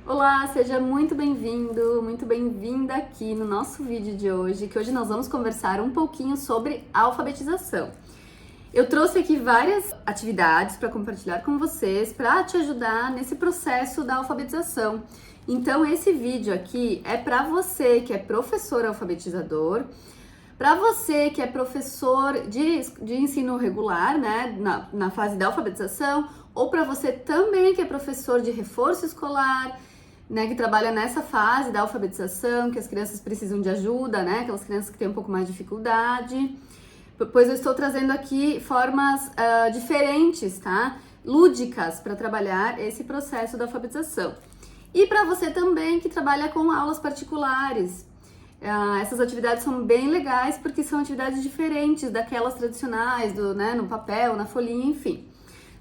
Olá, seja muito bem-vindo, muito bem-vinda aqui no nosso vídeo de hoje, que hoje nós vamos conversar um pouquinho sobre alfabetização. Eu trouxe aqui várias atividades para compartilhar com vocês, para te ajudar nesse processo da alfabetização. Então, esse vídeo aqui é para você que é professor alfabetizador, para você que é professor de ensino regular, né, na fase da alfabetização, ou para você também que é professor de reforço escolar, né, que trabalha nessa fase da alfabetização, que as crianças precisam de ajuda, né, aquelas crianças que têm um pouco mais de dificuldade. Pois eu estou trazendo aqui formas diferentes, tá? Lúdicas para trabalhar esse processo da alfabetização. E para você também que trabalha com aulas particulares. Essas atividades são bem legais porque são atividades diferentes daquelas tradicionais, né, no papel, na folhinha, enfim.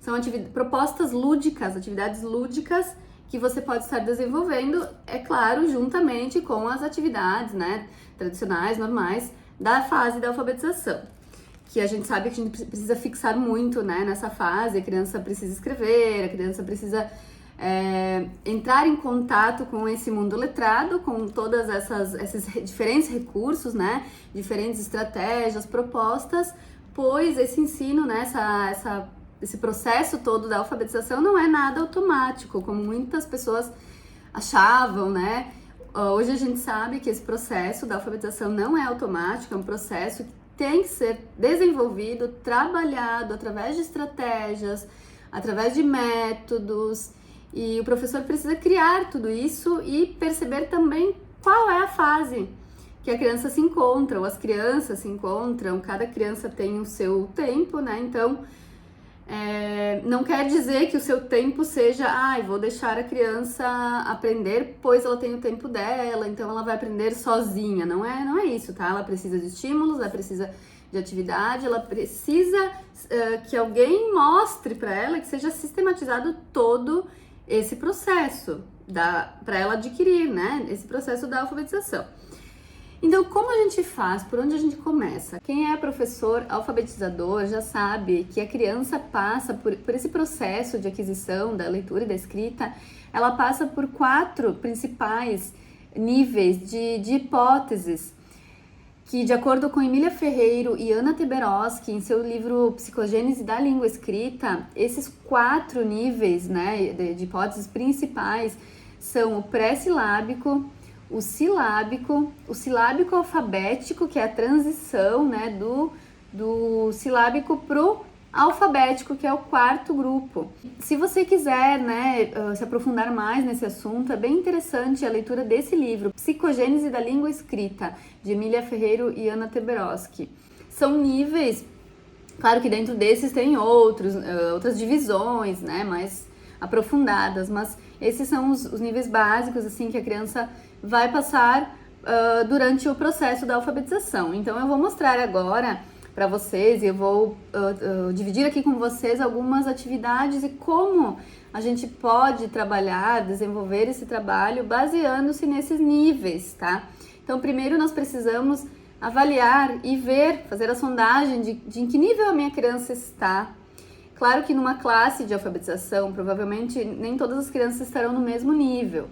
São propostas lúdicas, atividades lúdicas que você pode estar desenvolvendo, é claro, juntamente com as atividades, né, tradicionais, normais, da fase da alfabetização. Que a gente sabe que a gente precisa fixar muito, né, nessa fase, a criança precisa escrever, a criança precisa entrar em contato com esse mundo letrado, com todas esses diferentes recursos, né, diferentes estratégias, propostas, pois esse ensino, né, esse processo todo da alfabetização não é nada automático, como muitas pessoas achavam, né? Hoje a gente sabe que esse processo da alfabetização não é automático, é um processo que tem que ser desenvolvido, trabalhado através de estratégias, através de métodos, e o professor precisa criar tudo isso e perceber também qual é a fase que a criança se encontra, ou as crianças se encontram, cada criança tem o seu tempo, né? Então, não quer dizer que o seu tempo seja, vou deixar a criança aprender, pois ela tem o tempo dela, então ela vai aprender sozinha. Não é isso, tá? Ela precisa de estímulos, ela precisa de atividade, ela precisa que alguém mostre para ela, que seja sistematizado todo esse processo para ela adquirir, né? Esse processo da alfabetização. Então, como a gente faz? Por onde a gente começa? Quem é professor alfabetizador já sabe que a criança passa por esse processo de aquisição da leitura e da escrita, ela passa por 4 principais níveis de hipóteses, que, de acordo com Emília Ferreiro e Anna Teberoski, em seu livro Psicogênese da Língua Escrita, esses 4 níveis, né, de hipóteses principais são o pré-silábico, o silábico alfabético, que é a transição, né, do silábico pro alfabético, que é o 4º grupo. Se você quiser, né, se aprofundar mais nesse assunto, é bem interessante a leitura desse livro, Psicogênese da Língua Escrita, de Emília Ferreiro e Anna Teberoski. São níveis, claro que dentro desses tem outras divisões, né, mais aprofundadas, mas esses são os níveis básicos, assim, que a criança vai passar durante o processo da alfabetização. Então, eu vou mostrar agora para vocês e eu vou dividir aqui com vocês algumas atividades e como a gente pode trabalhar, desenvolver esse trabalho baseando-se nesses níveis, tá? Então, primeiro nós precisamos avaliar e ver, fazer a sondagem de em que nível a minha criança está. Claro que numa classe de alfabetização, provavelmente nem todas as crianças estarão no mesmo nível.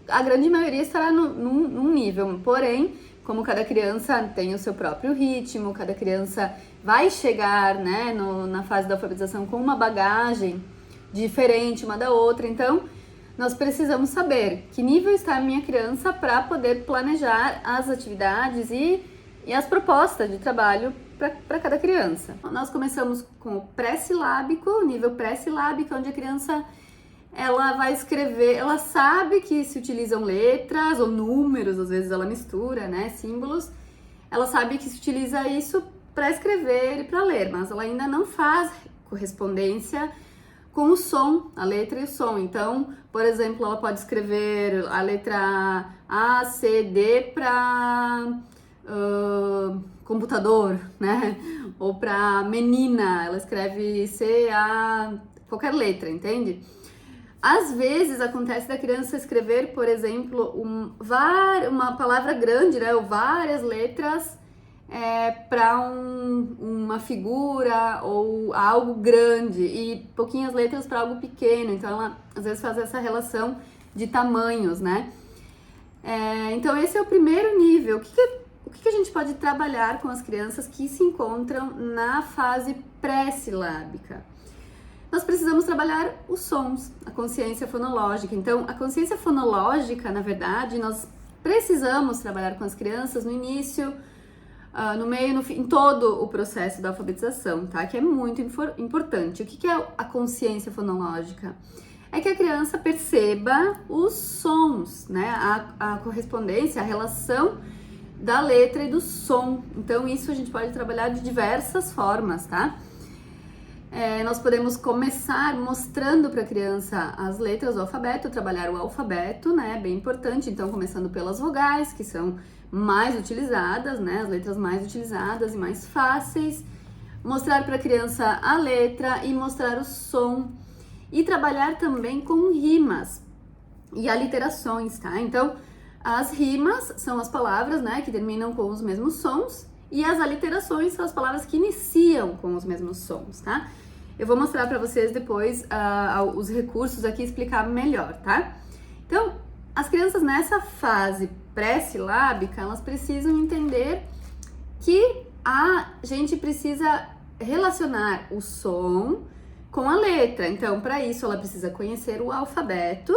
A grande maioria estará num nível, porém, como cada criança tem o seu próprio ritmo, cada criança vai chegar, né, na fase da alfabetização com uma bagagem diferente uma da outra, então nós precisamos saber que nível está a minha criança para poder planejar as atividades e as propostas de trabalho para cada criança. Nós começamos com o pré-silábico, nível pré-silábico, onde a criança ela vai escrever, ela sabe que se utilizam letras ou números, às vezes ela mistura, né, símbolos, ela sabe que se utiliza isso para escrever e para ler, mas ela ainda não faz correspondência com o som, a letra e o som. Então, por exemplo, ela pode escrever a letra A, C, D para computador, né, ou para menina, ela escreve C, A, qualquer letra, entende? Às vezes acontece da criança escrever, por exemplo, uma palavra grande, né, ou várias letras para uma figura ou algo grande e pouquinhas letras para algo pequeno. Então ela às vezes faz essa relação de tamanhos, né? Então esse é o primeiro nível. O que a gente pode trabalhar com as crianças que se encontram na fase pré-silábica? Nós precisamos trabalhar os sons, a consciência fonológica. Então, a consciência fonológica, na verdade, nós precisamos trabalhar com as crianças no início, no meio, no fim, em todo o processo da alfabetização, tá? Que é muito importante. O que é a consciência fonológica? É que a criança perceba os sons, né? A correspondência, a relação da letra e do som. Então, isso a gente pode trabalhar de diversas formas, tá? Nós podemos começar mostrando para a criança as letras do alfabeto, trabalhar o alfabeto, né? Bem importante. Então, começando pelas vogais, que são mais utilizadas, né? As letras mais utilizadas e mais fáceis. Mostrar para a criança a letra e mostrar o som. E trabalhar também com rimas e aliterações, tá? Então, as rimas são as palavras, né, que terminam com os mesmos sons, e as aliterações são as palavras que iniciam com os mesmos sons, tá? Eu vou mostrar para vocês depois os recursos aqui, explicar melhor, tá? Então, as crianças nessa fase pré-silábica, elas precisam entender que a gente precisa relacionar o som com a letra. Então, para isso, ela precisa conhecer o alfabeto.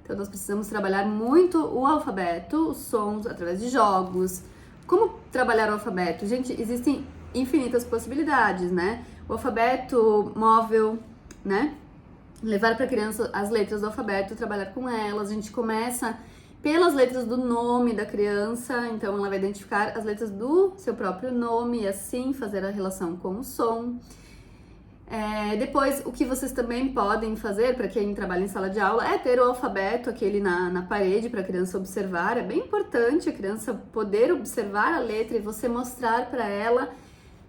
Então, nós precisamos trabalhar muito o alfabeto, os sons, através de jogos. Como trabalhar o alfabeto? Gente, existem infinitas possibilidades, né? O alfabeto móvel, né? Levar para a criança as letras do alfabeto, trabalhar com elas. A gente começa pelas letras do nome da criança, então ela vai identificar as letras do seu próprio nome e assim fazer a relação com o som. Depois, o que vocês também podem fazer, para quem trabalha em sala de aula, é ter o alfabeto, aquele na parede, para a criança observar. É bem importante a criança poder observar a letra e você mostrar para ela.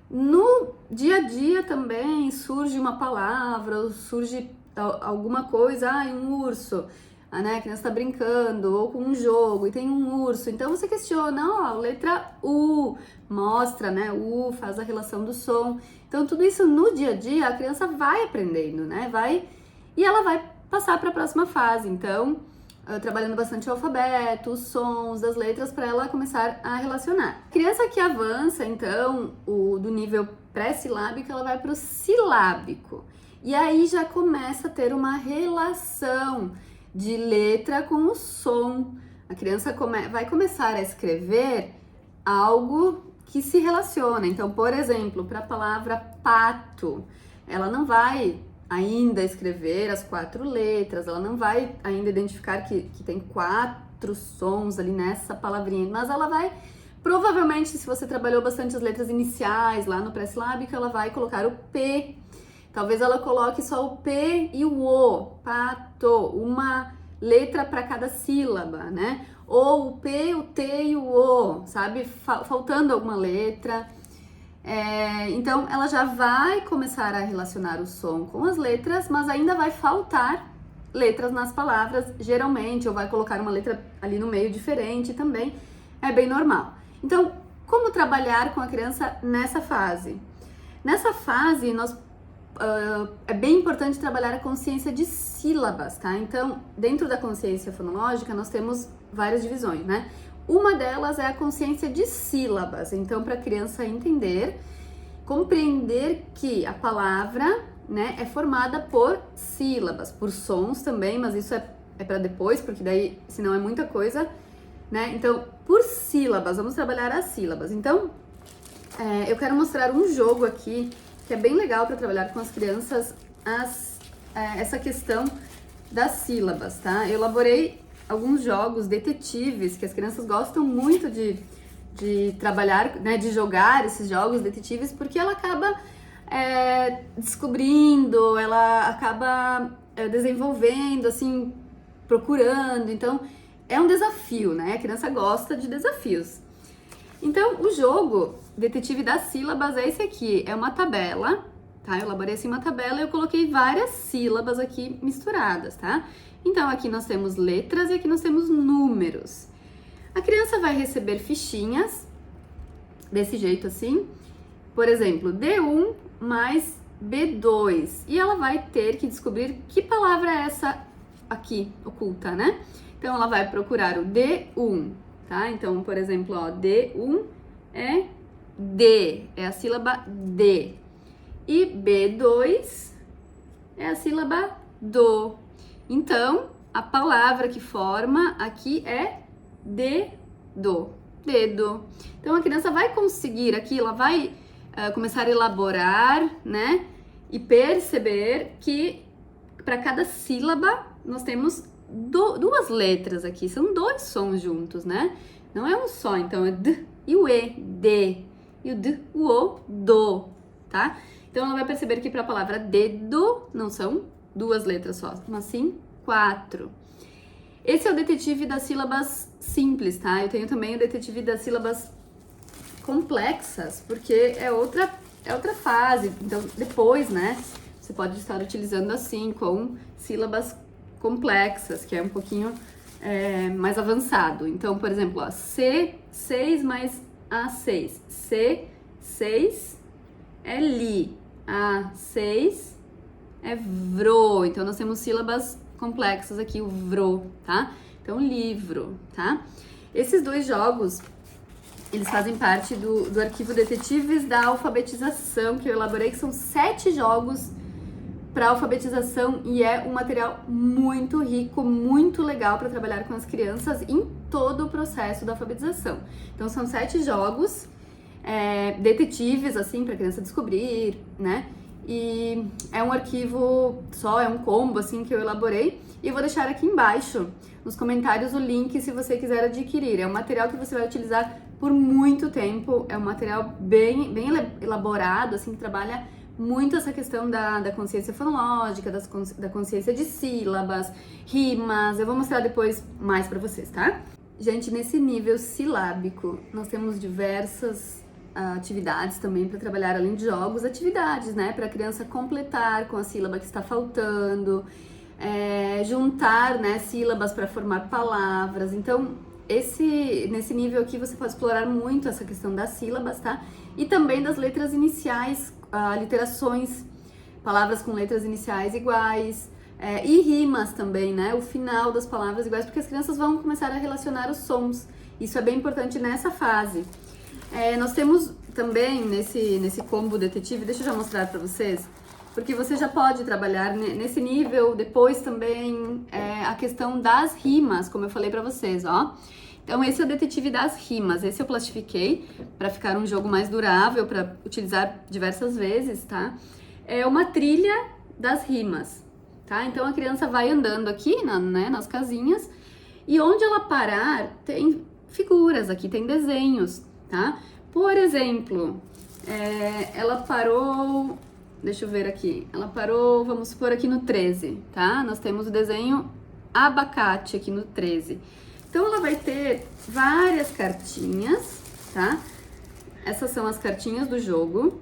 No dia a dia também surge uma palavra, ou surge alguma coisa, um urso, né? A criança está brincando, ou com um jogo e tem um urso. Então você questiona, letra U, mostra, né? U faz a relação do som. Então, tudo isso no dia a dia a criança vai aprendendo, né? E ela vai passar para a próxima fase. Então, trabalhando bastante o alfabeto, os sons das letras, para ela começar a relacionar. Criança que avança, então, do nível pré-silábico, ela vai para o silábico. E aí já começa a ter uma relação de letra com o som. A criança vai começar a escrever algo que se relaciona. Então, por exemplo, para a palavra pato, ela não vai ainda escrever as 4 letras, ela não vai ainda identificar que tem 4 sons ali nessa palavrinha, mas ela vai, provavelmente, se você trabalhou bastante as letras iniciais lá no pré-silábico, ela vai colocar o P. Talvez ela coloque só o P e o O, pato, uma letra para cada sílaba, né? Ou o P, o T e o O, sabe? Faltando alguma letra. Então, ela já vai começar a relacionar o som com as letras, mas ainda vai faltar letras nas palavras, geralmente, ou vai colocar uma letra ali no meio diferente também, é bem normal. Então, como trabalhar com a criança nessa fase? Nessa fase, é bem importante trabalhar a consciência de sílabas, tá? Então, dentro da consciência fonológica, nós temos várias divisões, né? Uma delas é a consciência de sílabas. Então, para a criança entender, compreender que a palavra, né, é formada por sílabas, por sons também, mas isso é para depois, porque daí, senão é muita coisa, né? Então, por sílabas, vamos trabalhar as sílabas. Então, eu quero mostrar um jogo aqui que é bem legal para trabalhar com as crianças essa questão das sílabas, tá? Eu elaborei alguns jogos detetives que as crianças gostam muito de trabalhar, né, de jogar esses jogos detetives, porque ela acaba descobrindo, ela acaba desenvolvendo, assim, procurando. Então, é um desafio, né? A criança gosta de desafios. Então, o jogo detetive das sílabas é esse aqui, é uma tabela, tá? Eu elaborei assim uma tabela e eu coloquei várias sílabas aqui misturadas, tá? Então, aqui nós temos letras e aqui nós temos números. A criança vai receber fichinhas desse jeito assim, por exemplo, D1 mais B2, e ela vai ter que descobrir que palavra é essa aqui oculta, né? Então, ela vai procurar o D1, tá? Então, por exemplo, ó, D1 é D, é a sílaba D. E B2 é a sílaba do. Então, a palavra que forma aqui é dedo, dedo. Então, a criança vai conseguir aqui, ela vai começar a elaborar, né? E perceber que para cada sílaba nós temos duas letras aqui, são dois sons juntos, né? Não é um só, então é D e o E, D, e o D, o O, do, tá? Então ela vai perceber que para a palavra dedo não são duas letras só, mas sim 4. Esse é o detetive das sílabas simples, tá? Eu tenho também o detetive das sílabas complexas, porque é outra fase. Então depois, né, você pode estar utilizando assim com sílabas complexas, que é um pouquinho mais avançado. Então, por exemplo, ó, C6 mais A6. C6 é li. A6 é vro. Então, nós temos sílabas complexas aqui, o vro, tá? Então, livro, tá? Esses dois jogos, eles fazem parte do arquivo Detetives da Alfabetização, que eu elaborei, que são 7 jogos para alfabetização e é um material muito rico, muito legal para trabalhar com as crianças em todo o processo da alfabetização. Então são 7 jogos detetives, assim, para a criança descobrir, né? E é um arquivo só, é um combo, assim, que eu elaborei. E eu vou deixar aqui embaixo, nos comentários, o link se você quiser adquirir. É um material que você vai utilizar por muito tempo, é um material bem elaborado, assim, que trabalha muito essa questão da consciência fonológica, da consciência de sílabas, rimas. Eu vou mostrar depois mais para vocês, tá? Gente, nesse nível silábico, nós temos diversas atividades também para trabalhar, além de jogos, atividades, né? Para a criança completar com a sílaba que está faltando, juntar, né, sílabas para formar palavras. Então, nesse nível aqui você pode explorar muito essa questão das sílabas, tá? E também das letras iniciais, literações, palavras com letras iniciais iguais, e rimas também, né? O final das palavras iguais, porque as crianças vão começar a relacionar os sons. Isso é bem importante nessa fase. Nós temos também nesse combo detetive, deixa eu já mostrar para vocês, porque você já pode trabalhar nesse nível, depois também a questão das rimas, como eu falei para vocês, ó. Então esse é o detetive das rimas, esse eu plastifiquei para ficar um jogo mais durável, para utilizar diversas vezes, tá? É uma trilha das rimas, tá? Então a criança vai andando aqui, nas casinhas, e onde ela parar, tem figuras aqui, tem desenhos, tá? Por exemplo, ela parou, deixa eu ver aqui, ela parou, vamos supor, aqui no 13, tá? Nós temos o desenho abacate aqui no 13. Então, ela vai ter várias cartinhas, tá? Essas são as cartinhas do jogo.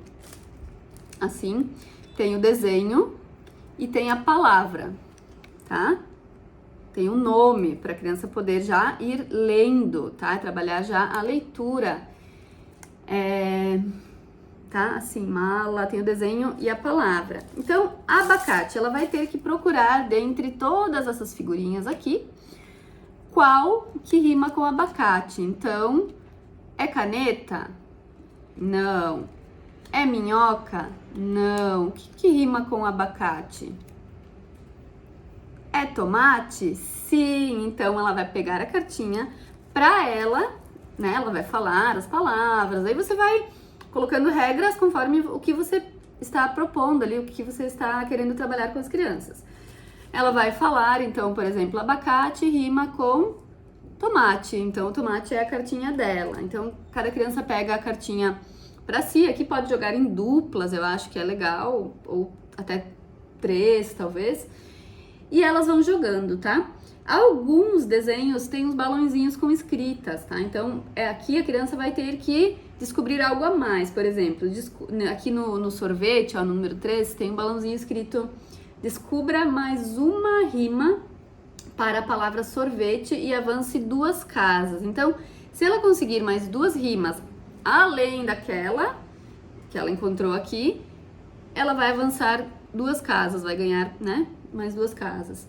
Assim, tem o desenho e tem a palavra, tá? Tem um nome para a criança poder já ir lendo, tá? Trabalhar já a leitura. Tá? Assim, mala, tem o desenho e a palavra. Então, abacate, ela vai ter que procurar dentre todas essas figurinhas aqui, qual que rima com abacate. Então, é caneta? Não. É minhoca? Não. O que rima com abacate? É tomate? Sim. Então, ela vai pegar a cartinha pra ela, né? Ela vai falar as palavras. Aí você vai colocando regras conforme o que você está propondo ali, o que você está querendo trabalhar com as crianças. Ela vai falar, então, por exemplo, abacate rima com tomate. Então, o tomate é a cartinha dela. Então, cada criança pega a cartinha para si. Aqui pode jogar em duplas, eu acho que é legal, ou até 3, talvez. E elas vão jogando, tá? Alguns desenhos têm uns balãozinhos com escritas, tá? Então, aqui a criança vai ter que descobrir algo a mais. Por exemplo, aqui no sorvete, ó, no número 3, tem um balãozinho escrito: descubra mais uma rima para a palavra sorvete e avance 2 casas. Então, se ela conseguir mais 2 rimas além daquela que ela encontrou aqui, ela vai avançar 2 casas, vai ganhar, né, mais 2 casas.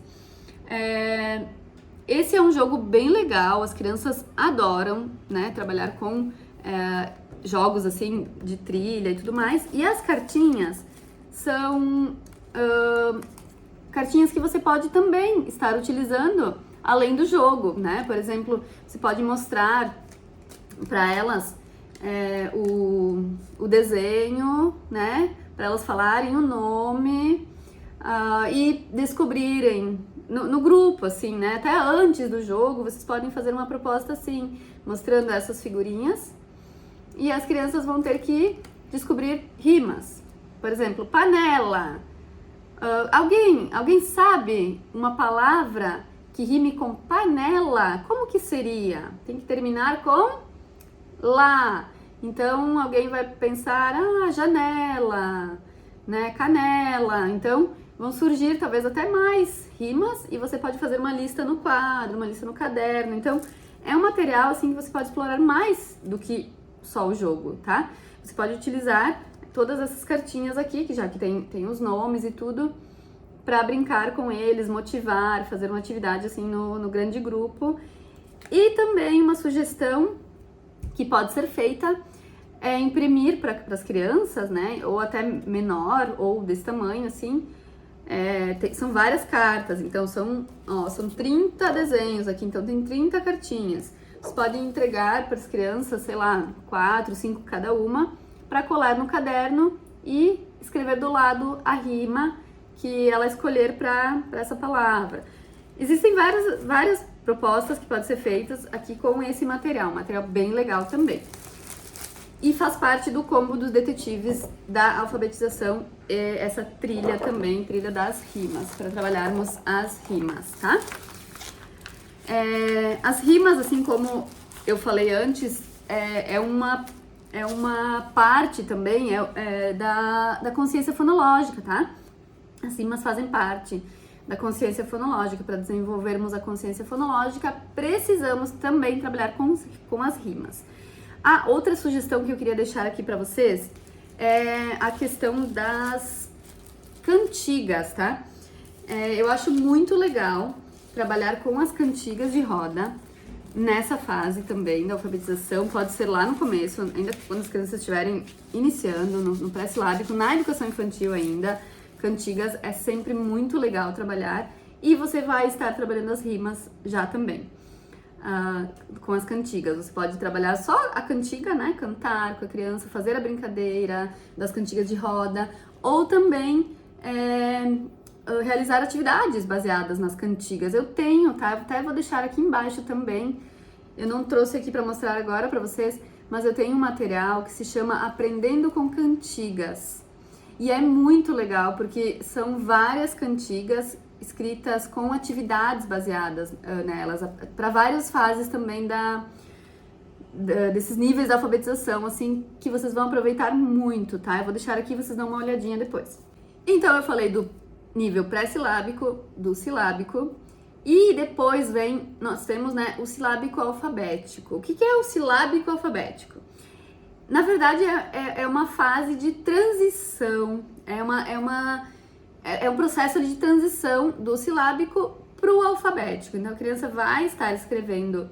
Esse é um jogo bem legal, as crianças adoram, né, trabalhar com jogos assim de trilha e tudo mais. E as cartinhas são cartinhas que você pode também estar utilizando além do jogo, né? Por exemplo, você pode mostrar para elas o desenho, né? Para elas falarem o nome e descobrirem no grupo, assim, né? Até antes do jogo, vocês podem fazer uma proposta assim, mostrando essas figurinhas e as crianças vão ter que descobrir rimas. Por exemplo, panela. Alguém sabe uma palavra que rime com panela? Como que seria? Tem que terminar com lá. Então, alguém vai pensar, janela, né, canela. Então, vão surgir talvez até mais rimas e você pode fazer uma lista no quadro, uma lista no caderno. Então, é um material assim que você pode explorar mais do que só o jogo, tá? Você pode utilizar todas essas cartinhas aqui, que tem os nomes e tudo, para brincar com eles, motivar, fazer uma atividade assim no grande grupo. E também uma sugestão que pode ser feita é imprimir para as crianças, né, ou até menor, ou desse tamanho assim, são várias cartas, então são 30 desenhos aqui, então tem 30 cartinhas. Vocês podem entregar para as crianças, sei lá, 4, 5 cada uma, para colar no caderno e escrever do lado a rima que ela escolher para essa palavra. Existem várias propostas que podem ser feitas aqui com esse material, um material bem legal também. E faz parte do combo dos detetives da alfabetização, essa trilha também, trilha das rimas, para trabalharmos as rimas, tá? As rimas, assim como eu falei antes, é uma parte também da consciência fonológica, tá? As rimas fazem parte da consciência fonológica. Para desenvolvermos a consciência fonológica, precisamos também trabalhar com as rimas. A outra sugestão que eu queria deixar aqui para vocês é a questão das cantigas, tá? Eu acho muito legal trabalhar com as cantigas de roda nessa fase também da alfabetização. Pode ser lá no começo, ainda quando as crianças estiverem iniciando no pré-silábico, na educação infantil ainda. Cantigas é sempre muito legal trabalhar e você vai estar trabalhando as rimas já também. Com as cantigas, você pode trabalhar só a cantiga, né, cantar com a criança, fazer a brincadeira das cantigas de roda, ou também realizar atividades baseadas nas cantigas. Eu tenho, tá? Até vou deixar aqui embaixo também. Eu não trouxe aqui para mostrar agora para vocês, mas eu tenho um material que se chama Aprendendo com Cantigas. E é muito legal porque são várias cantigas escritas com atividades baseadas nelas, para várias fases também desses níveis da alfabetização, assim, que vocês vão aproveitar muito, tá? Eu vou deixar aqui, vocês dão uma olhadinha depois. Então, eu falei do nível pré-silábico, do silábico, e depois nós temos, né, o silábico alfabético. O que é o silábico alfabético? Na verdade, é uma fase de transição, é um processo de transição do silábico para o alfabético. Então, a criança vai estar escrevendo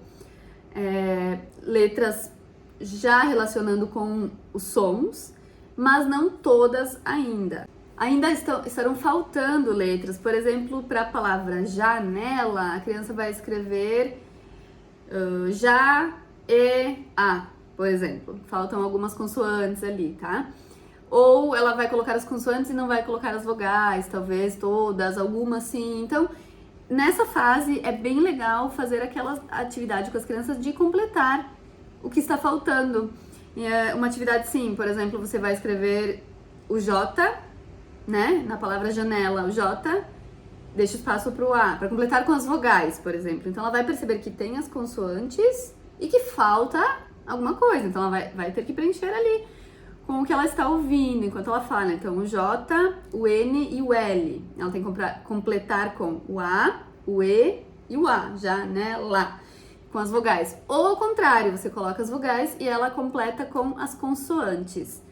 letras já relacionando com os sons, mas não todas ainda. Ainda estarão faltando letras. Por exemplo, para a palavra janela, a criança vai escrever já, e, a, por exemplo. Faltam algumas consoantes ali, tá? Ou ela vai colocar as consoantes e não vai colocar as vogais, talvez todas, algumas sim. Então, nessa fase é bem legal fazer aquela atividade com as crianças de completar o que está faltando. Uma atividade sim, por exemplo, você vai escrever o J, né? Na palavra janela, o J, deixa espaço para o A, para completar com as vogais, por exemplo. Então, ela vai perceber que tem as consoantes e que falta alguma coisa. Então, ela vai ter que preencher ali com o que ela está ouvindo enquanto ela fala. Então, o J, o N e o L. Ela tem que completar com o A, o E e o A, janela, com as vogais. Ou ao contrário, você coloca as vogais e ela completa com as consoantes.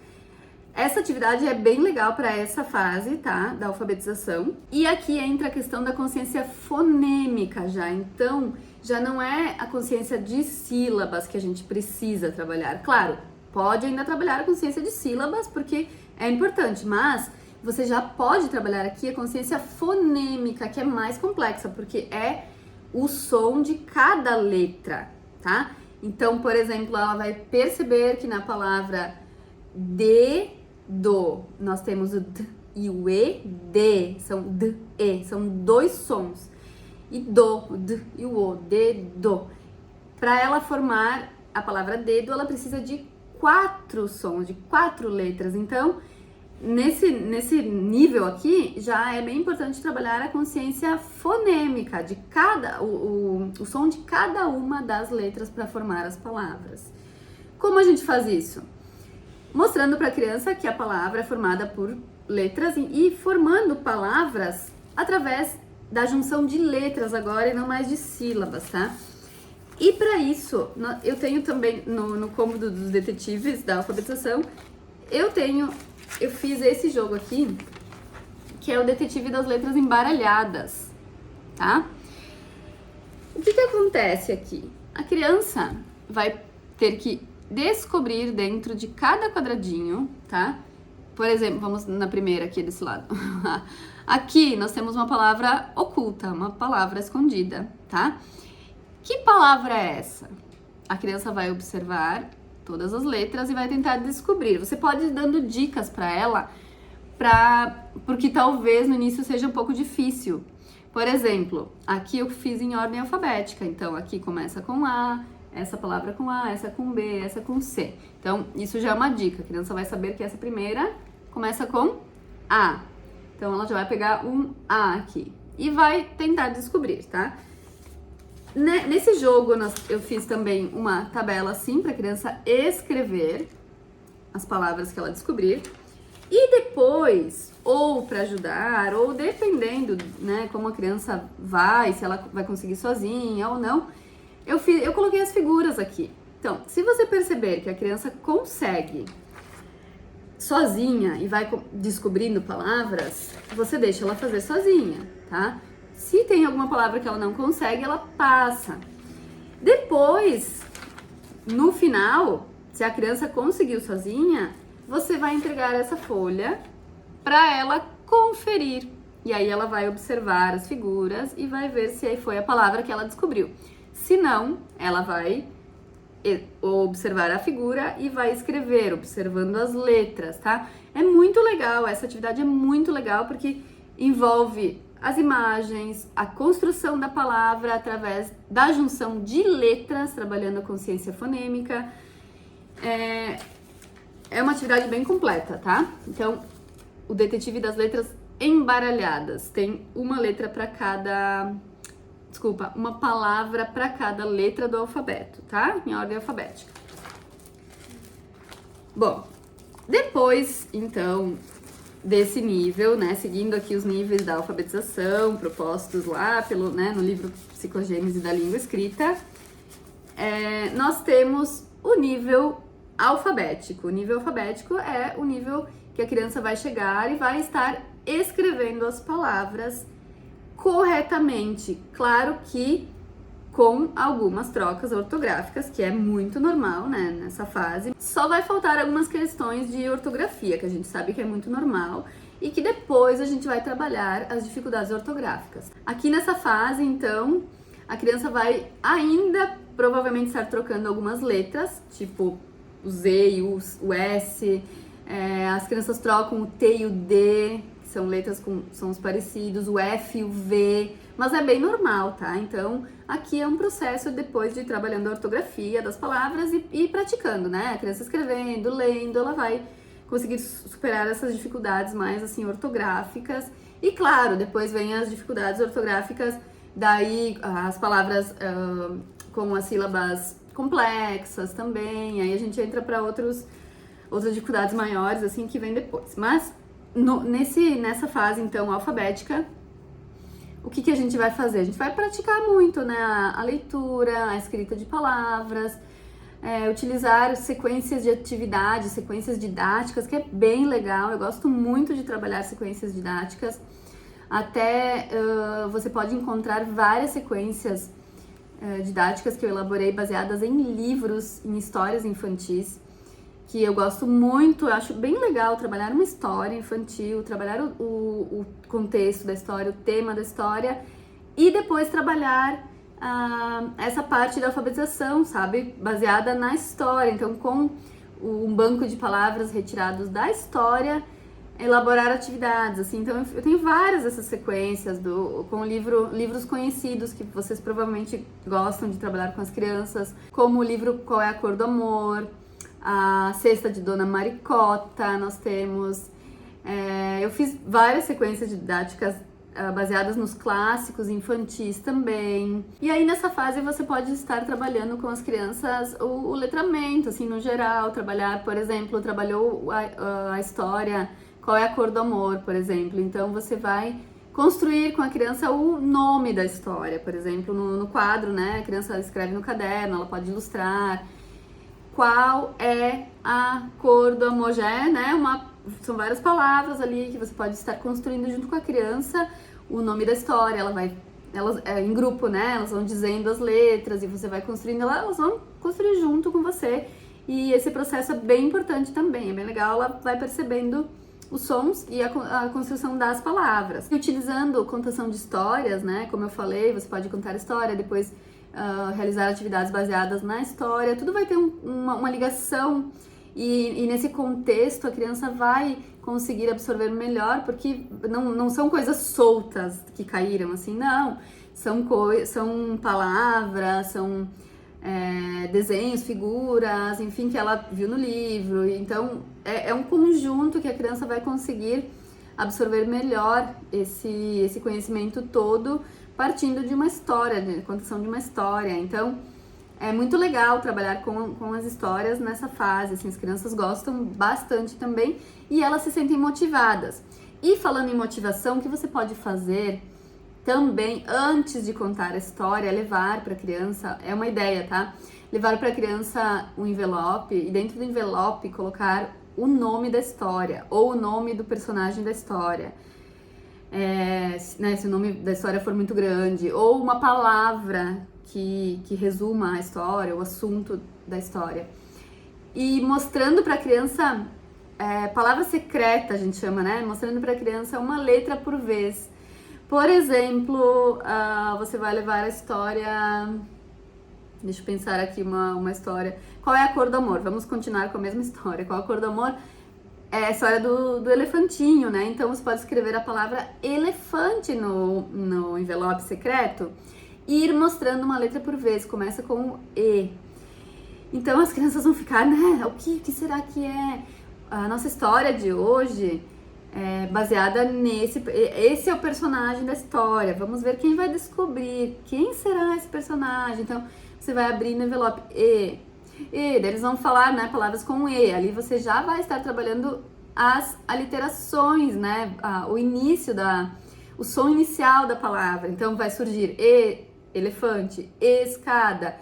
essa atividade é bem legal para essa fase, tá? Da alfabetização. E aqui entra a questão da consciência fonêmica já. Então, já não é a consciência de sílabas que a gente precisa trabalhar. Claro, pode ainda trabalhar a consciência de sílabas, porque é importante, mas você já pode trabalhar aqui a consciência fonêmica, que é mais complexa, porque é o som de cada letra, tá? Então, por exemplo, ela vai perceber que na palavra dedo, nós temos o D e o E, D, são D, E, são dois sons. E do, o D e o O, dedo. Para ela formar a palavra dedo, ela precisa de 4 sons, de 4 letras. Então, nesse nível aqui, já é bem importante trabalhar a consciência fonêmica de o som de cada uma das letras para formar as palavras. Como a gente faz isso? Mostrando para a criança que a palavra é formada por letras e formando palavras através da junção de letras agora e não mais de sílabas, tá? E para isso, eu tenho também no cômodo dos detetives da alfabetização, eu fiz esse jogo aqui, que é o detetive das letras embaralhadas, tá? O que acontece aqui? A criança vai ter que descobrir dentro de cada quadradinho, tá? Por exemplo, vamos na primeira aqui desse lado. Aqui nós temos uma palavra oculta, uma palavra escondida, tá? Que palavra é essa? A criança vai observar todas as letras e vai tentar descobrir. Você pode ir dando dicas para ela, porque talvez no início seja um pouco difícil. Por exemplo, aqui eu fiz em ordem alfabética, então aqui começa com A, essa palavra com A, essa com B, essa com C. Então, isso já é uma dica. A criança vai saber que essa primeira começa com A. Então, ela já vai pegar um A aqui e vai tentar descobrir, tá? Nesse jogo, eu fiz também uma tabela assim para a criança escrever as palavras que ela descobrir. E depois, ou para ajudar, ou dependendo, né, como a criança vai, se ela vai conseguir sozinha ou não, eu coloquei as figuras aqui. Então, se você perceber que a criança consegue sozinha e vai descobrindo palavras, você deixa ela fazer sozinha, tá? Se tem alguma palavra que ela não consegue, ela passa. Depois, no final, se a criança conseguiu sozinha, você vai entregar essa folha para ela conferir. E aí ela vai observar as figuras e vai ver se aí foi a palavra que ela descobriu. Se não, ela vai observar a figura e vai escrever, observando as letras, tá? É muito legal, essa atividade é muito legal porque envolve as imagens, a construção da palavra através da junção de letras, trabalhando a consciência fonêmica. É uma atividade bem completa, tá? Então, o detetive das letras embaralhadas tem uma letra para cada... Desculpa, uma palavra para cada letra do alfabeto, tá? Em ordem alfabética. Bom, depois, então, desse nível, né, seguindo aqui os níveis da alfabetização propostos lá no livro Psicogênese da Língua Escrita, nós temos o nível alfabético. O nível alfabético é o nível que a criança vai chegar e vai estar escrevendo as palavras corretamente. Claro que com algumas trocas ortográficas, que é muito normal, né, nessa fase. Só vai faltar algumas questões de ortografia, que a gente sabe que é muito normal, e que depois a gente vai trabalhar as dificuldades ortográficas. Aqui nessa fase, então, a criança vai ainda provavelmente estar trocando algumas letras, tipo o Z e o S, as crianças trocam o T e o D, que são letras com sons parecidos, o F e o V, mas é bem normal, tá? Então, aqui é um processo depois de trabalhando a ortografia das palavras e praticando, né? A criança escrevendo, lendo, ela vai conseguir superar essas dificuldades mais, assim, ortográficas. E, claro, depois vem as dificuldades ortográficas, daí as palavras com as sílabas complexas também, aí a gente entra para outras dificuldades maiores, assim, que vem depois. Mas, nessa fase, então, alfabética, o que a gente vai fazer? A gente vai praticar muito, né? A leitura, a escrita de palavras, utilizar sequências de atividades, sequências didáticas, que é bem legal. Eu gosto muito de trabalhar sequências didáticas. Até você pode encontrar várias sequências didáticas que eu elaborei baseadas em livros, em histórias infantis, que eu gosto muito. Eu acho bem legal trabalhar uma história infantil, trabalhar o contexto da história, o tema da história, e depois trabalhar essa parte da alfabetização, sabe? Baseada na história. Então, com um banco de palavras retirados da história, elaborar atividades, assim. Então, eu tenho várias dessas sequências com livros conhecidos que vocês provavelmente gostam de trabalhar com as crianças, como o livro Qual é a Cor do Amor, a Cesta de Dona Maricota. Nós temos... eu fiz várias sequências didáticas baseadas nos clássicos infantis também. E aí, nessa fase, você pode estar trabalhando com as crianças o letramento, assim, no geral. Trabalhar, por exemplo, trabalhou a história Qual é a Cor do Amor, por exemplo. Então, você vai construir com a criança o nome da história, por exemplo, no quadro, né? A criança escreve no caderno, ela pode ilustrar. Qual é a cor do amor? Já é, né? São várias palavras ali que você pode estar construindo junto com a criança o nome da história. Elas em grupo, né? Elas vão dizendo as letras e você vai construindo, elas vão construir junto com você. E esse processo é bem importante também, é bem legal. Ela vai percebendo os sons e a construção das palavras. E utilizando contação de histórias, né? Como eu falei, você pode contar a história, depois realizar atividades baseadas na história. Tudo vai ter uma ligação. E nesse contexto a criança vai conseguir absorver melhor, porque não são coisas soltas que caíram, assim, não. São palavras, são desenhos, figuras, enfim, que ela viu no livro. Então, é um conjunto que a criança vai conseguir absorver melhor esse conhecimento todo, partindo de uma história, de contação de uma história. Então, é muito legal trabalhar com as histórias nessa fase, assim, as crianças gostam bastante também e elas se sentem motivadas. E falando em motivação, o que você pode fazer também antes de contar a história é levar para a criança, é uma ideia, tá? Levar para a criança um envelope e dentro do envelope colocar o nome da história ou o nome do personagem da história. Se o nome da história for muito grande, ou uma palavra que resuma a história, o assunto da história. E mostrando para a criança, palavra secreta a gente chama, né? Mostrando para a criança uma letra por vez. Por exemplo, você vai levar a história... Deixa eu pensar aqui uma história. Qual é a cor do amor? Vamos continuar com a mesma história. Qual é a cor do amor? É a história do elefantinho, né? Então você pode escrever a palavra elefante no envelope secreto e ir mostrando uma letra por vez. Começa com E. Então as crianças vão ficar, né? O que será que é? A nossa história de hoje é baseada nesse. Esse é o personagem da história. Vamos ver quem vai descobrir. Quem será esse personagem? Então você vai abrir no envelope E. E daí eles vão falar, né, palavras com E. Ali você já vai estar trabalhando as aliterações, né, o início o som inicial da palavra. Então vai surgir E, elefante, escada,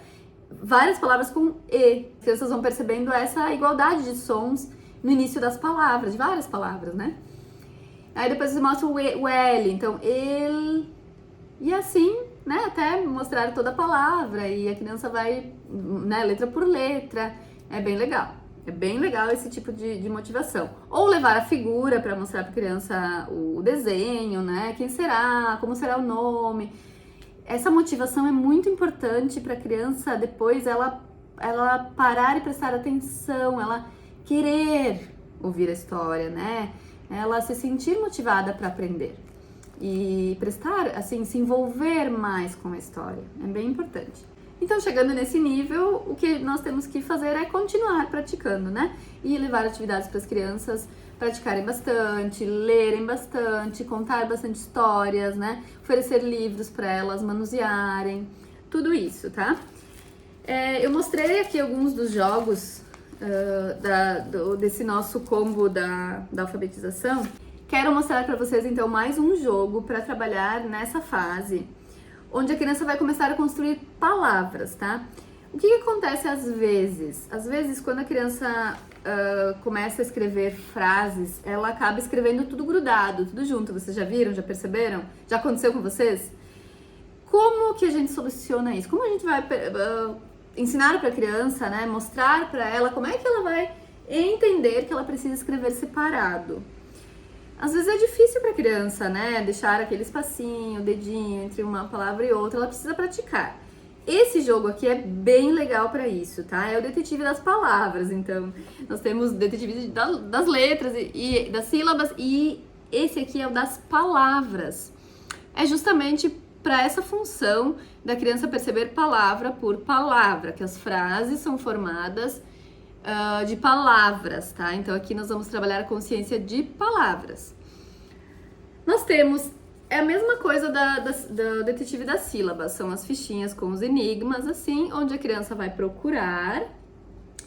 várias palavras com E. As crianças vão percebendo essa igualdade de sons no início das palavras, de várias palavras, né? Aí depois você mostra o L, então ele, e assim, né, até mostrar toda a palavra e a criança vai, né, letra por letra. É bem legal. É bem legal esse tipo de motivação. Ou levar a figura para mostrar para a criança o desenho, né? Quem será? Como será o nome? Essa motivação é muito importante para a criança depois ela parar e prestar atenção, ela querer ouvir a história, né? Ela se sentir motivada para aprender e prestar, assim, se envolver mais com a história. É bem importante. Então, chegando nesse nível, o que nós temos que fazer é continuar praticando, né? E levar atividades para as crianças praticarem bastante, lerem bastante, contar bastante histórias, né? Oferecer livros para elas manusearem, tudo isso, tá? Eu mostrei aqui alguns dos jogos desse nosso combo da alfabetização. Quero mostrar para vocês, então, mais um jogo para trabalhar nessa fase, onde a criança vai começar a construir palavras, tá? O que acontece às vezes? Às vezes, quando a criança começa a escrever frases, ela acaba escrevendo tudo grudado, tudo junto. Vocês já viram? Já perceberam? Já aconteceu com vocês? Como que a gente soluciona isso? Como a gente vai ensinar para a criança, né? Mostrar para ela como é que ela vai entender que ela precisa escrever separado. Às vezes é difícil para a criança, né? Deixar aquele espacinho, o dedinho entre uma palavra e outra. Ela precisa praticar. Esse jogo aqui é bem legal para isso, tá? É o detetive das palavras. Então, nós temos detetive das letras e das sílabas, e esse aqui é o das palavras. É justamente para essa função da criança perceber palavra por palavra, que as frases são formadas de palavras, tá? Então, aqui nós vamos trabalhar a consciência de palavras. Nós temos a mesma coisa do detetive das sílabas, são as fichinhas com os enigmas, assim, onde a criança vai procurar,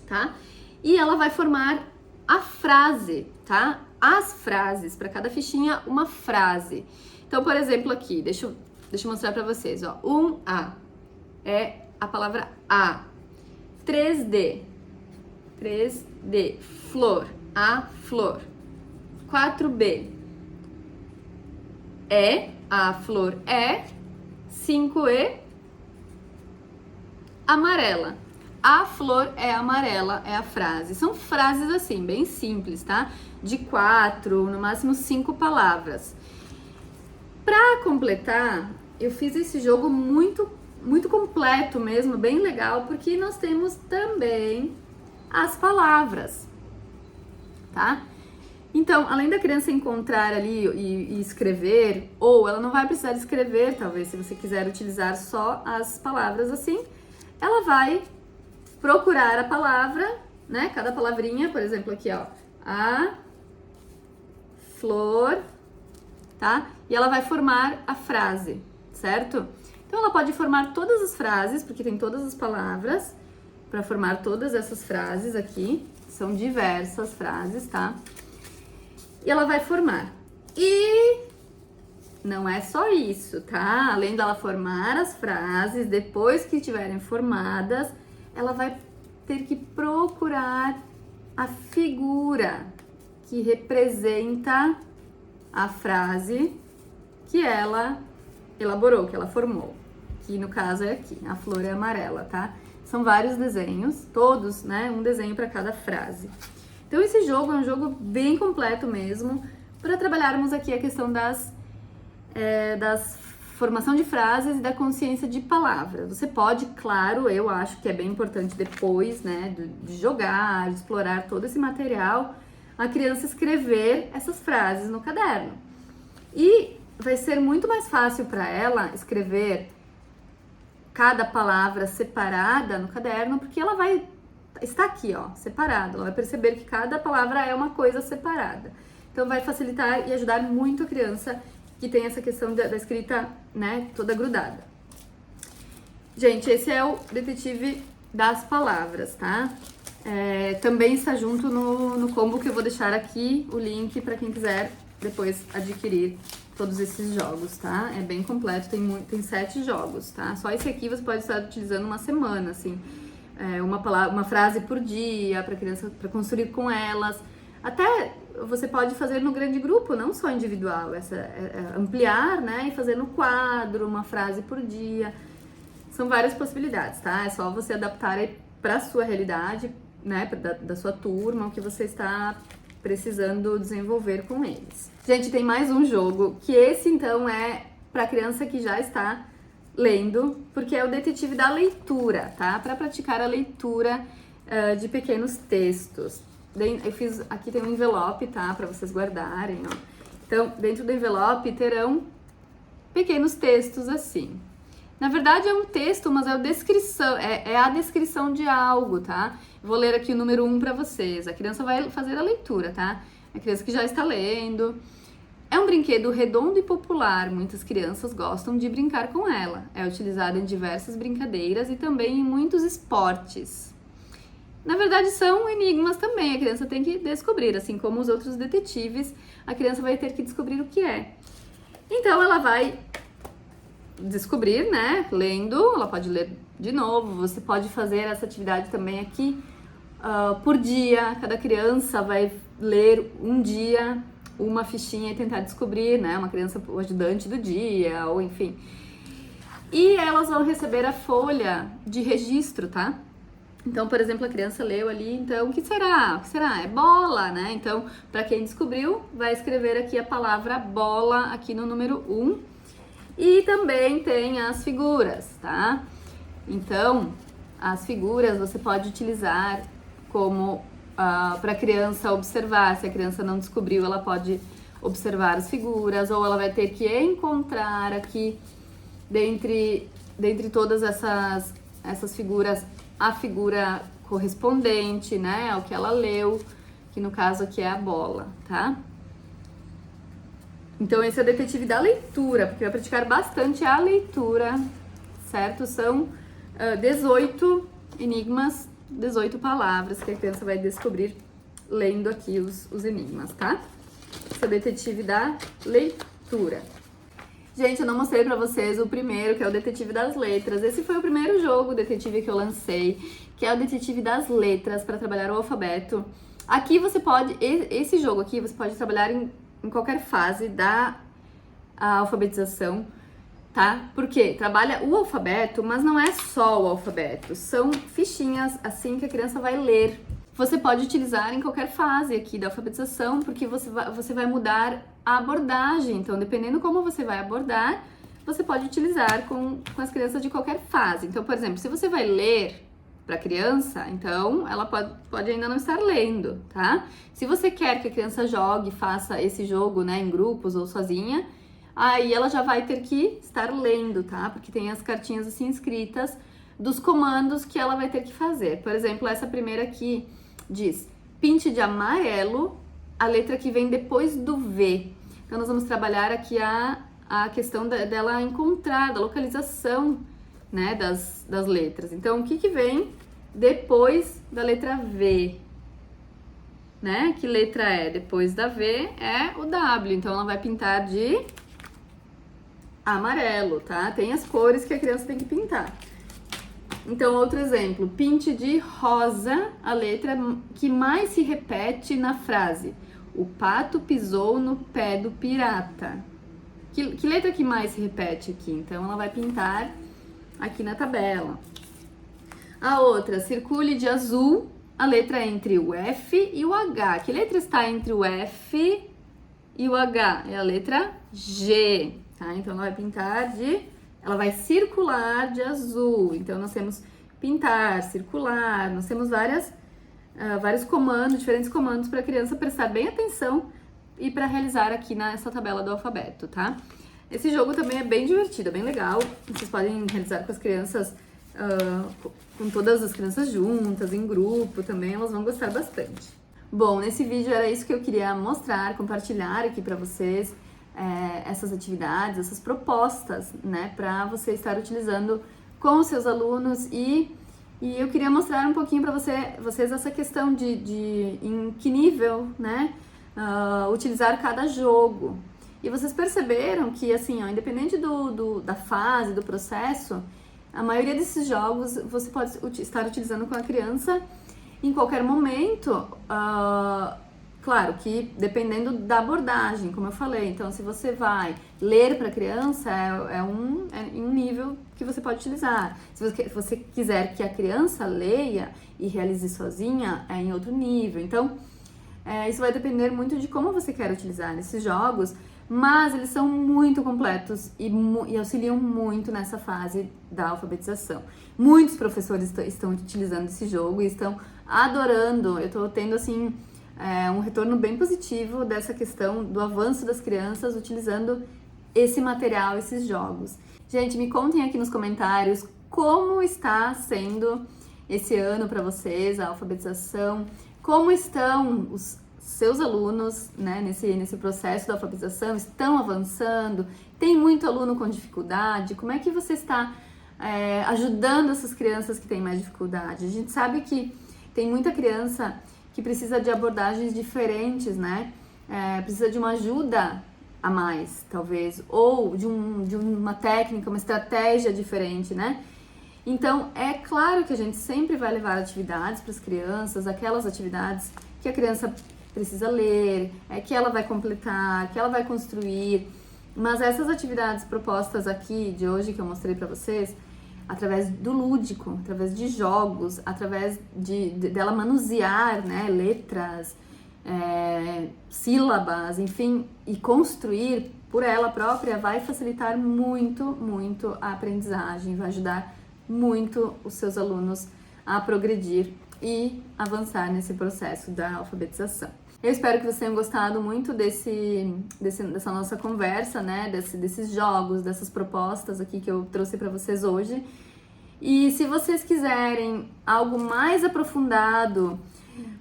tá? E ela vai formar a frase, tá? As frases, para cada fichinha, uma frase. Então, por exemplo, aqui, deixa eu mostrar para vocês, ó. 1A é a palavra A. 3D, flor, a flor. 4B, a flor é. 5E, amarela. A flor é amarela, é a frase. São frases assim, bem simples, tá? De 4, no máximo 5 palavras. Para completar, eu fiz esse jogo muito completo mesmo, bem legal, porque nós temos também as palavras, tá? Então, além da criança encontrar ali e escrever, ou ela não vai precisar escrever, talvez, se você quiser utilizar só as palavras assim, ela vai procurar a palavra, né? Cada palavrinha, por exemplo, aqui, ó, a flor, tá? E ela vai formar a frase, certo? Então, ela pode formar todas as frases, porque tem todas as palavras para formar todas essas frases aqui. São diversas frases, tá? E ela vai formar. E não é só isso, tá? Além dela formar as frases, depois que estiverem formadas, ela vai ter que procurar a figura que representa a frase que ela elaborou, que ela formou. Que no caso é aqui, a flor é amarela, tá? São vários desenhos, todos, né? Um desenho para cada frase. Então esse jogo é um jogo bem completo mesmo, para trabalharmos aqui a questão das formação de frases e da consciência de palavras. Você pode, claro, eu acho que é bem importante depois, né, de jogar, de explorar todo esse material, a criança escrever essas frases no caderno. E vai ser muito mais fácil para ela escrever cada palavra separada no caderno, porque ela vai estar aqui, ó, separada. Ela vai perceber que cada palavra é uma coisa separada. Então vai facilitar e ajudar muito a criança que tem essa questão da escrita, né, toda grudada. Gente, esse é o detetive das palavras, tá? Também está junto no combo que eu vou deixar aqui, o link para quem quiser depois adquirir todos esses jogos, tá? É bem completo, tem 7 jogos, tá? Só esse aqui você pode estar utilizando uma semana, assim, uma frase por dia para criança, para construir com elas. Até você pode fazer no grande grupo, não só individual, ampliar, né? E fazer no quadro, uma frase por dia. São várias possibilidades, tá? É só você adaptar para a sua realidade, né? Da sua turma, o que você está precisando desenvolver com eles. Gente, tem mais um jogo, que esse então é para criança que já está lendo, porque é o detetive da leitura, tá? Para praticar a leitura de pequenos textos. Eu fiz, aqui tem um envelope, tá? Para vocês guardarem, ó. Então, dentro do envelope terão pequenos textos assim. Na verdade é um texto, mas é a descrição de algo, tá? Vou ler aqui o número 1 para vocês. A criança vai fazer a leitura, tá? A criança que já está lendo. É um brinquedo redondo e popular. Muitas crianças gostam de brincar com ela. É utilizado em diversas brincadeiras e também em muitos esportes. Na verdade, são enigmas também. A criança tem que descobrir, assim como os outros detetives, a criança vai ter que descobrir o que é. Então, ela vai descobrir, né, lendo, ela pode ler de novo, você pode fazer essa atividade também aqui por dia. Cada criança vai ler um dia uma fichinha e tentar descobrir, né? Uma criança, o ajudante do dia, ou enfim. E elas vão receber a folha de registro, tá? Então, por exemplo, a criança leu ali, então, o que será? O que será? É bola, né? Então, para quem descobriu, vai escrever aqui a palavra bola aqui no número 1. E também tem as figuras, tá? Então, as figuras você pode utilizar como para a criança observar. Se a criança não descobriu, ela pode observar as figuras, ou ela vai ter que encontrar aqui, dentre todas essas figuras, a figura correspondente, né, ao que ela leu, que no caso aqui é a bola, tá? Então, esse é o detetive da leitura, porque vai praticar bastante a leitura, certo? São 18 enigmas, 18 palavras que a criança vai descobrir lendo aqui os enigmas, tá? Esse é o detetive da leitura. Gente, eu não mostrei pra vocês o primeiro, que é o detetive das letras. Esse foi o primeiro jogo detetive que eu lancei, que é o detetive das letras, para trabalhar o alfabeto. Aqui você pode, esse jogo aqui, você pode trabalhar em qualquer fase da alfabetização, tá? Porque trabalha o alfabeto, mas não é só o alfabeto, são fichinhas assim que a criança vai ler. Você pode utilizar em qualquer fase aqui da alfabetização, porque você vai mudar a abordagem. Então, dependendo como você vai abordar, você pode utilizar com as crianças de qualquer fase. Então, por exemplo, se você vai ler para a criança, então ela pode ainda não estar lendo, tá? Se você quer que a criança jogue, faça esse jogo, né, em grupos ou sozinha, aí ela já vai ter que estar lendo, tá? Porque tem as cartinhas assim escritas dos comandos que ela vai ter que fazer. Por exemplo, essa primeira aqui diz: pinte de amarelo a letra que vem depois do V. Então, nós vamos trabalhar aqui a questão dela encontrar, da localização, né, das letras. Então, o que vem depois da letra V? Né? Que letra é? Depois da V é o W. Então, ela vai pintar de amarelo, tá? Tem as cores que a criança tem que pintar. Então, outro exemplo. Pinte de rosa a letra que mais se repete na frase: o pato pisou no pé do pirata. Que letra que mais se repete aqui? Então, ela vai pintar aqui na tabela. A outra, circule de azul a letra entre o F e o H. Que letra está entre o F e o H? É a letra G, tá? Então, ela vai pintar ela vai circular de azul. Então, nós temos pintar, circular, nós temos vários comandos, diferentes comandos para a criança prestar bem atenção e para realizar aqui nessa tabela do alfabeto, tá? Esse jogo também é bem divertido, é bem legal. Vocês podem realizar com as crianças, com todas as crianças juntas, em grupo também, elas vão gostar bastante. Bom, nesse vídeo era isso que eu queria mostrar, compartilhar aqui para vocês, essas atividades, essas propostas, né, para você estar utilizando com os seus alunos e eu queria mostrar um pouquinho para vocês essa questão de em que nível, né, utilizar cada jogo. E vocês perceberam que, assim, ó, independente da fase, do processo, a maioria desses jogos você pode estar utilizando com a criança em qualquer momento. Claro que dependendo da abordagem, como eu falei. Então, se você vai ler para a criança, é um nível que você pode utilizar. Se você quiser que a criança leia e realize sozinha, é em outro nível. Então, isso vai depender muito de como você quer utilizar esses jogos, mas eles são muito completos e auxiliam muito nessa fase da alfabetização. Muitos professores estão utilizando esse jogo e estão adorando. Eu estou tendo, assim, um retorno bem positivo dessa questão do avanço das crianças utilizando esse material, esses jogos. Gente, me contem aqui nos comentários como está sendo esse ano para vocês, a alfabetização, como estão os seus alunos, né, nesse processo da alfabetização, estão avançando, tem muito aluno com dificuldade, como é que você está ajudando essas crianças que têm mais dificuldade? A gente sabe que tem muita criança que precisa de abordagens diferentes, né? Precisa de uma ajuda a mais, talvez, ou de uma técnica, uma estratégia diferente, né? Então, é claro que a gente sempre vai levar atividades para as crianças, aquelas atividades que a criança precisa ler, que ela vai completar, que ela vai construir. Mas essas atividades propostas aqui de hoje que eu mostrei para vocês, através do lúdico, através de jogos, através dela manusear, né, letras, sílabas, enfim, e construir por ela própria, vai facilitar muito, muito a aprendizagem, vai ajudar muito os seus alunos a progredir e avançar nesse processo da alfabetização. Eu espero que vocês tenham gostado muito dessa nossa conversa, né? Desses jogos, dessas propostas aqui que eu trouxe para vocês hoje. E se vocês quiserem algo mais aprofundado,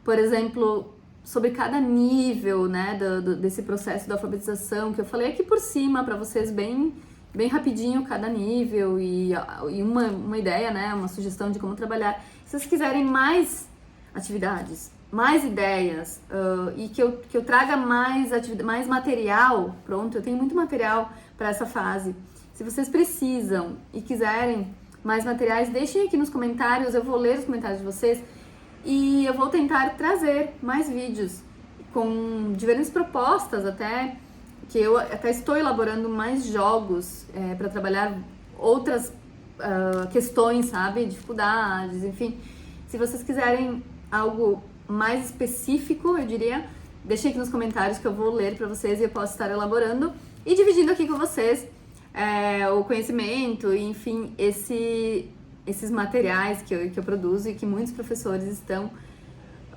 por exemplo, sobre cada nível, né, desse processo da alfabetização, que eu falei aqui por cima para vocês bem rapidinho cada nível e uma ideia, né, uma sugestão de como trabalhar. Se vocês quiserem mais atividades, mais ideias e que eu traga mais material, pronto, eu tenho muito material para essa fase. Se vocês precisam e quiserem mais materiais, deixem aqui nos comentários, eu vou ler os comentários de vocês e eu vou tentar trazer mais vídeos com diferentes propostas até, que eu até estou elaborando mais jogos para trabalhar outras questões, sabe, dificuldades, enfim. Se vocês quiserem algo mais específico, eu diria, deixem aqui nos comentários que eu vou ler para vocês e eu posso estar elaborando e dividindo aqui com vocês o conhecimento e, enfim, esses materiais que eu produzo e que muitos professores estão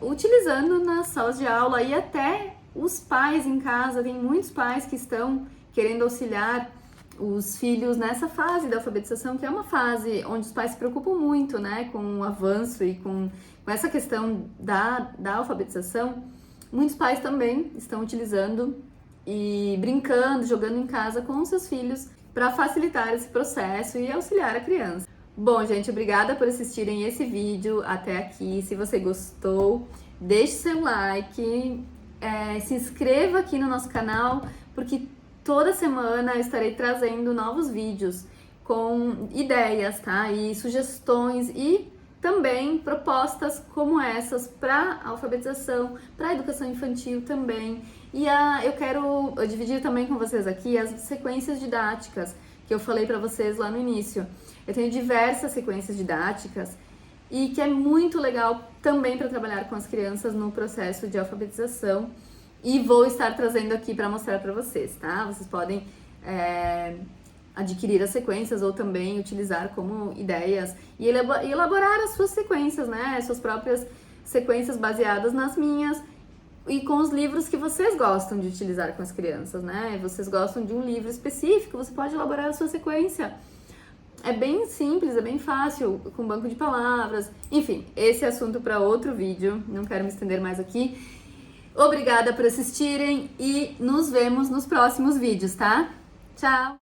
utilizando nas salas de aula e até os pais em casa. Tem muitos pais que estão querendo auxiliar os filhos nessa fase da alfabetização, que é uma fase onde os pais se preocupam muito, né, com o avanço e com essa questão da alfabetização. Muitos pais também estão utilizando e brincando, jogando em casa com os seus filhos para facilitar esse processo e auxiliar a criança. Bom, gente, obrigada por assistirem esse vídeo até aqui. Se você gostou, deixe seu like, se inscreva aqui no nosso canal, porque toda semana eu estarei trazendo novos vídeos com ideias, tá? E sugestões e também propostas como essas para alfabetização, para educação infantil também. E eu quero dividir também com vocês aqui as sequências didáticas que eu falei para vocês lá no início. Eu tenho diversas sequências didáticas e que é muito legal também para trabalhar com as crianças no processo de alfabetização. E vou estar trazendo aqui para mostrar para vocês, tá? Vocês podem adquirir as sequências ou também utilizar como ideias e elaborar as suas sequências, né? As suas próprias sequências baseadas nas minhas e com os livros que vocês gostam de utilizar com as crianças, né? Vocês gostam de um livro específico, você pode elaborar a sua sequência. É bem simples, é bem fácil, com banco de palavras. Enfim, esse é assunto para outro vídeo, não quero me estender mais aqui. Obrigada por assistirem e nos vemos nos próximos vídeos, tá? Tchau!